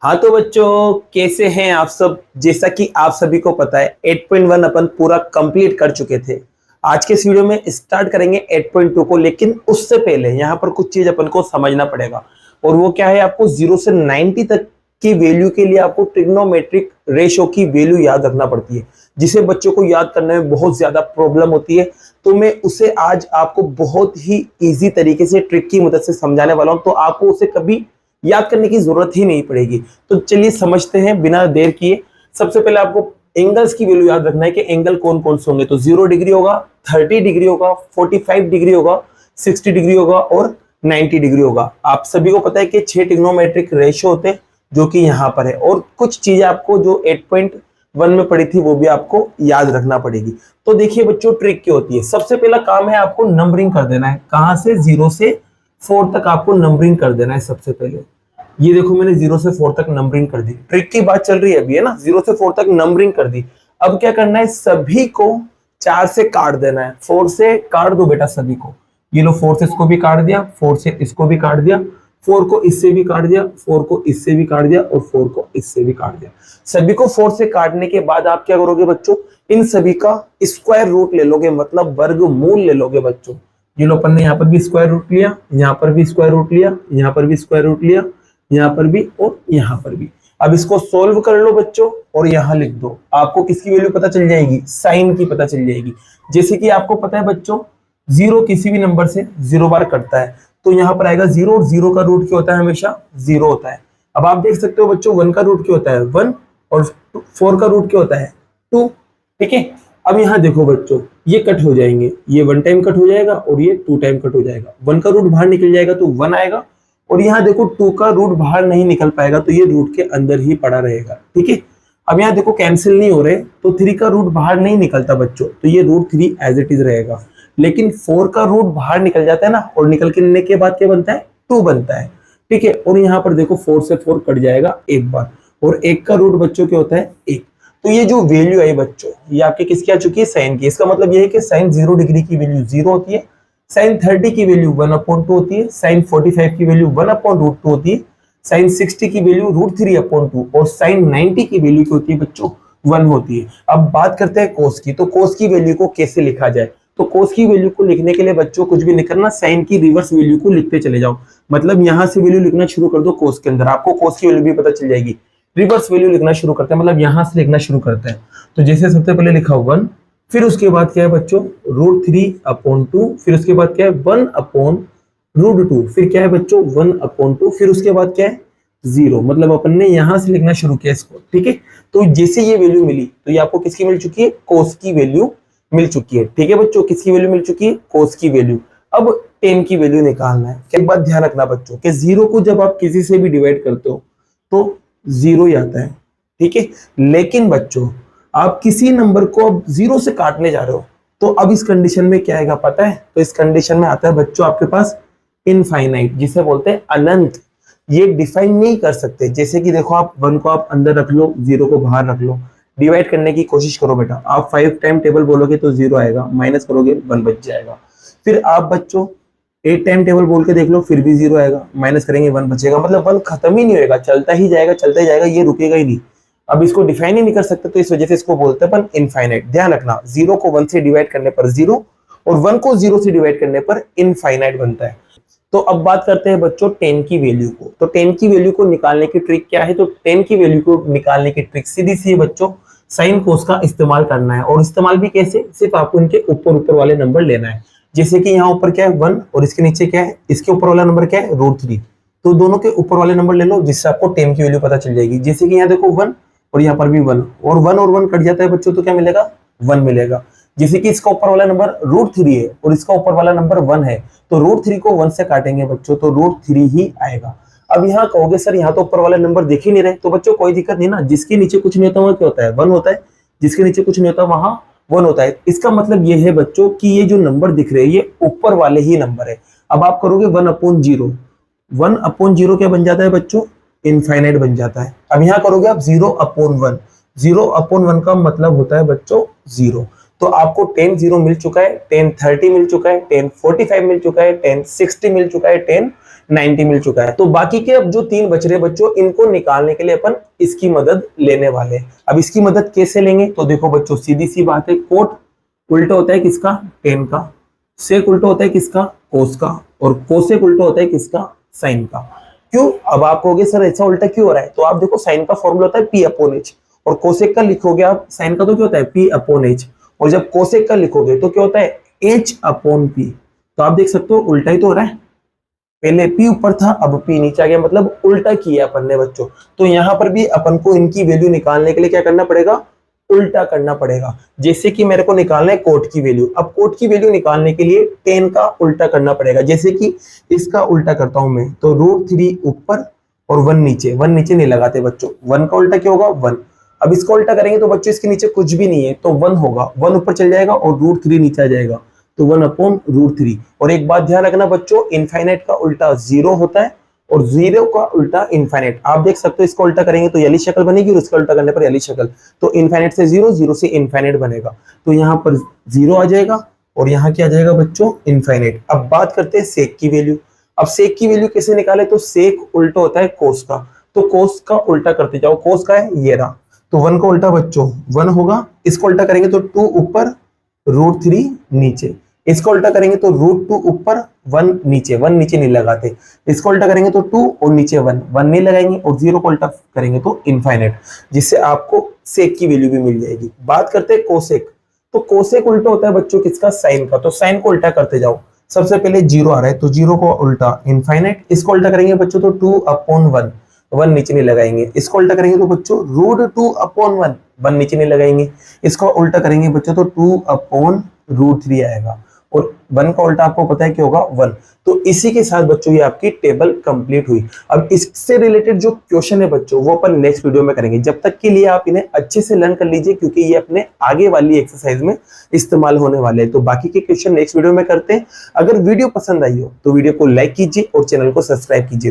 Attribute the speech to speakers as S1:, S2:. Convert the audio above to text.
S1: हाँ तो बच्चों, कैसे हैं आप सब। जैसा कि आप सभी को पता है 8.1 अपन पूरा कंप्लीट कर चुके थे। आज के इस वीडियो में स्टार्ट करेंगे 8.2 को, लेकिन उससे पहले यहाँ पर कुछ चीज अपन को समझना पड़ेगा। और वो क्या है, आपको 0 से 90 तक की वैल्यू के लिए आपको ट्रिग्नोमेट्रिक रेशो की वैल्यू याद रखना पड़ती है, जिसे बच्चों को याद करने में बहुत ज्यादा प्रॉब्लम होती है। तो मैं उसे आज आपको बहुत ही इजी तरीके से ट्रिक की मदद से समझाने वाला हूं, तो आपको उसे कभी याद करने की जरूरत ही नहीं पड़ेगी। तो चलिए समझते हैं बिना देर किए। सबसे पहले आपको एंगल्स की वैल्यू याद रखना है कि एंगल कौन कौन से होंगे। तो 0 डिग्री होगा, 30 डिग्री होगा, 45 डिग्री होगा, 60 डिग्री होगा और 90 डिग्री होगा। आप सभी को पता है कि 6 ट्रिग्नोमेट्रिक रेशियो होते हैं, जो कि यहाँ पर है। और कुछ चीजें आपको जो 8.1 में पड़ी थी वो भी आपको याद रखना पड़ेगी। तो देखिए बच्चों, ट्रिक क्या होती है। सबसे पहला काम है आपको नंबरिंग कर देना है। कहां से? 0 से 4 तक आपको नंबरिंग कर देना है। सबसे पहले ये देखो, मैंने 0 से 4 तक नंबरिंग कर दी। ट्रिक की बात चल रही है अभी, है ना। 0 से 4 तक नंबरिंग कर दी। अब क्या करना है, सभी को 4 से काट देना है। 4 से काट दो बेटा सभी को। ये लो, 4 से इसको भी काट दिया, 4 से इसको भी काट दिया, 4 को इससे भी काट दिया, 4 को इससे भी काट दिया और 4 को इससे भी काट दिया। सभी को 4 से काटने के बाद आप क्या करोगे बच्चों, इन सभी का स्क्वायर रूट ले लोगे, मतलब वर्गमूल ले लोगे बच्चों। ये लो, अपन ने यहाँ पर भी स्क्वायर रूट लिया, यहाँ पर भी स्क्वायर रूट लिया, यहाँ पर भी स्क्वायर रूट लिया, यहाँ पर भी और यहाँ पर भी। अब इसको सोल्व कर लो बच्चों और यहाँ लिख दो। आपको किसकी वैल्यू पता चल जाएगी? साइन की पता चल जाएगी। जैसे कि आपको पता है बच्चों, 0 किसी भी नंबर से 0 बार कटता है, तो यहाँ पर आएगा 0। और 0 का रूट क्या होता है? हमेशा 0 होता है। अब आप देख सकते हो बच्चों, 1 का रूट क्या होता है? 1। और 4 का रूट क्या होता है? 2। ठीक है। अब यहाँ देखो बच्चों, ये कट हो जाएंगे। ये 1 टाइम कट हो जाएगा और ये 2 टाइम कट हो जाएगा। 1 का रूट बाहर निकल जाएगा तो 1 आएगा। और यहाँ देखो 2 का रूट बाहर नहीं निकल पाएगा, तो ये रूट के अंदर ही पड़ा रहेगा। ठीक है। अब यहाँ देखो कैंसिल नहीं हो रहे, तो 3 का रूट बाहर नहीं निकलता बच्चों, तो ये रूट 3 एज इट इज रहेगा। लेकिन 4 का रूट बाहर निकल जाता है ना, और निकलने के बाद क्या बनता है? 2 बनता है। ठीक है। और यहाँ पर देखो 4 से 4 कट जाएगा एक बार, और 1 का रूट बच्चों क्या होता है? 1। तो ये जो वैल्यू है बच्चों, ये आपके किसकी आ चुकी है? साइन की। इसका मतलब ये है कि साइन 0 डिग्री की वैल्यू 0 होती है, साइन 30 की वैल्यू 1/2 होती है, साइन 45 की वैल्यू 1/√2 होती है, साइन 60 की वैल्यू √3/2 और साइन 90 की वैल्यू की होती है बच्चों 1 होती है। अब बात करते हैं कोस की। तो कोस की वैल्यू को कैसे लिखा जाए? तो कोस की वैल्यू को लिखने के लिए बच्चों कुछ भी नहीं करना, साइन की रिवर्स वैल्यू को लिखते चले जाओ। मतलब यहां से वैल्यू लिखना शुरू कर दो कोस के अंदर, आपको कोस की वैल्यू भी पता चल जाएगी। रिवर्स वैल्यू लिखना शुरू करते हैं, मतलब यहां से लिखना शुरू करते हैं। तो जैसे सबसे पहले लिखा 1, फिर उसके बाद क्या है बच्चों? √3/2, फिर उसके बाद क्या है? 1/√2, फिर क्या है बच्चों? 1/2, फिर उसके बाद क्या है? 0। मतलब अपन ने यहां से लिखना शुरू किया इसको। ठीक है। तो जैसे ये वैल्यू मिली, तो ये आपको किसकी मिल चुकी है? कोस की वैल्यू मिल चुकी है। ठीक है बच्चों, किसकी वैल्यू मिल चुकी है? कोस की वैल्यू। अब 10 की वैल्यू निकालना है। एक बात ध्यान रखना बच्चों कि 0 को जब आप किसी से भी डिवाइड करते हो तो 0 ही आता है। ठीक है। लेकिन बच्चों, आप किसी नंबर को अब 0 से काटने जा रहे हो, तो अब इस कंडीशन में क्या आएगा पता है? तो इस कंडीशन में आता है बच्चों आपके पास इनफाइनाइट, जिसे बोलते हैं अनंत। ये डिफाइन नहीं कर सकते। जैसे कि देखो, आप 1 को आप अंदर रख लो, 0 को बाहर रख लो, डिवाइड करने की कोशिश करो बेटा। आप 5 टाइम टेबल बोलोगे तो 0 आएगा, माइनस करोगे 1 बच जाएगा। फिर आप बच्चों 8 टाइम टेबल बोल के देख लो, फिर भी 0 आएगा, माइनस करेंगे 1 बचेगा। मतलब 1 खत्म ही नहीं होगा, चलता ही जाएगा, चलता ही जाएगा, ये रुकेगा ही नहीं। अब इसको डिफाइन ही नहीं कर सकते, तो इस वजह से इसको बोलते हैं अपन इनफाइनाइट। ध्यान रखना, 0 को 1 से डिवाइड करने पर 0 और 1 को 0 से डिवाइड करने पर इनफाइनाइट बनता है। तो अब बात करते हैं बच्चों 10 की वैल्यू को। तो 10 की वैल्यू को निकालने की ट्रिक क्या है? तो 10 की वैल्यू को निकालने की ट्रिक सीधी सी है बच्चों, साइन कोस का इस्तेमाल करना है। और इस्तेमाल भी कैसे? सिर्फ आपको इनके ऊपर ऊपर वाले नंबर लेना है। जैसे कि यहाँ ऊपर क्या है? 1, और इसके नीचे क्या है? इसके ऊपर वाला नंबर क्या है? √3। तो दोनों के ऊपर वाले नंबर ले लो, जिससे आपको 10 की वैल्यू पता चल जाएगी। जैसे कि यहाँ देखो 1 और यहाँ पर भी 1, और 1 और 1 कट जाता है बच्चों, तो क्या मिलेगा? 1 मिलेगा। जैसे कि इसका ऊपर वाला नंबर √3 है और इसका ऊपर वाला नंबर 1 है, तो √3 को 1 से काटेंगे बच्चों, तो √3 ही आएगा। अब यहाँ कहोगे सर यहाँ तो ऊपर वाला नंबर देख ही नहीं रहे, तो बच्चों कोई दिक्कत नहीं ना। जिसके नीचे कुछ नहीं होता वहां क्या होता है? 1 होता है। जिसके नीचे कुछ नहीं होता वहां 1 होता है। इसका मतलब ये है बच्चों कि ये जो नंबर दिख रहे हैं ये ऊपर वाले ही नंबर है। अब आप करोगे 1/0, 1/0 क्या बन जाता है बच्चों? इनफाइनाइट बन जाता है। अब यहाँ करोगे आप 0/1, 0/1 का मतलब होता है बच्चों 0। तो आपको 10 0 मिल चुका है, 10 30 मिल चुका है, 10 45 मिल चुका है, 10 60 मिल चुका है, 10 90 मिल चुका है। तो बाकी के अब जो 3 बच रहे बच्चों, इनको निकालने के लिए अपन इसकी मदद लेने वाले हैं। अब इसकी मदद कैसे लेंगे, तो देखो बच्चों सीधी सी बात है, कोट उल्टा होता है किसका, टेन का, सेक उल्टा होता है किसका, कोस का, और कोसेक उल्टा होता है किसका, साइन का। क्यों, अब आप कहोगे सर ऐसा उल्टा क्यों हो रहा है, तो आप देखो साइन का फॉर्मूला होता है पी अपॉन एच, और कोसेक का लिखोगे आप साइन का तो क्या होता है पी अपॉन एच, और जब कोसेक का लिखोगे तो क्या होता है एच अपॉन पी। तो आप देख सकते हो उल्टा ही तो हो रहा है, पहले पी ऊपर था अब पी नीचे आ गया, मतलब उल्टा किया अपन ने बच्चों। तो यहाँ पर भी अपन को इनकी वैल्यू निकालने के लिए क्या करना पड़ेगा, उल्टा करना पड़ेगा। जैसे कि मेरे को निकालना है कोट की वैल्यू, अब कोट की वैल्यू निकालने के लिए टेन का उल्टा करना पड़ेगा। जैसे कि इसका उल्टा करता हूं मैं, तो √3 ऊपर और 1 नीचे, 1 नीचे नहीं लगाते बच्चों, 1 का उल्टा क्या होगा 1। अब इसका उल्टा करेंगे तो बच्चों इसके नीचे कुछ भी नहीं है तो 1 होगा, 1 ऊपर चल जाएगा और √3 नीचे आ जाएगा, तो 1 अपॉन √3। और एक बात ध्यान रखना बच्चों, इनफाइनाइट का उल्टा 0 होता है और 0 का उल्टा इनफाइनाइट। आप देख सकते हो इसका उल्टा करेंगे तो यली शक्ल बनेगी और इसका उल्टा करने पर यली शक्ल, तो इनफाइनाइट से 0, 0 से इनफाइनाइट बनेगा, तो यहाँ पर 0 आ जाएगा और यहाँ क्या आ जाएगा बच्चों इनफाइनाइट। अब बात करते हैं सेक की वैल्यू। अब सेक की वैल्यू कैसे निकाले, तो सेक उल्टा होता है कोस का, तो कोस का उल्टा करते जाओ, कोस का है ये रहा, तो 1 का उल्टा बच्चों 1 होगा, इसको उल्टा करेंगे तो 2 ऊपर √3 नीचे, इसको उल्टा करेंगे तो √2 ऊपर 1 नीचे, 1 नीचे नहीं लगाते, इसको उल्टा करेंगे तो 2 और नीचे 1, 1 नहीं लगाएंगे, और 0 को उल्टा करेंगे तो इनफाइनाइट, जिससे आपको सेक की वैल्यू भी मिल जाएगी। बात करते हैं कोसेक, तो कोसेक उल्टा होता है बच्चों किसका, साइन का, तो साइन को उल्टा करते जाओ। सबसे पहले 0 आ रहा है तो 0 को उल्टा इनफाइनाइट, इसको उल्टा करेंगे बच्चों तो 2 अपॉन 1, 1 नीचे नहीं लगाएंगे, इसको उल्टा करेंगे तो बच्चों √2 अपॉन 1, 1 नीचे नहीं लगाएंगे, इसको उल्टा करेंगे बच्चों तो 2 अपॉन √3 आएगा, और 1 का उल्टा आपको पता है क्या होगा 1। तो इसी के साथ बच्चों ये आपकी टेबल कंप्लीट हुई। अब इससे रिलेटेड जो क्वेश्चन है बच्चों वो अपन नेक्स्ट वीडियो में करेंगे, जब तक के लिए आप इन्हें अच्छे से लर्न कर लीजिए क्योंकि ये अपने आगे वाली एक्सरसाइज में इस्तेमाल होने वाले हैं। तो बाकी के क्वेश्चन नेक्स्ट वीडियो में करते हैं। अगर वीडियो पसंद आई हो तो वीडियो को लाइक कीजिए और चैनल को सब्सक्राइब कीजिए।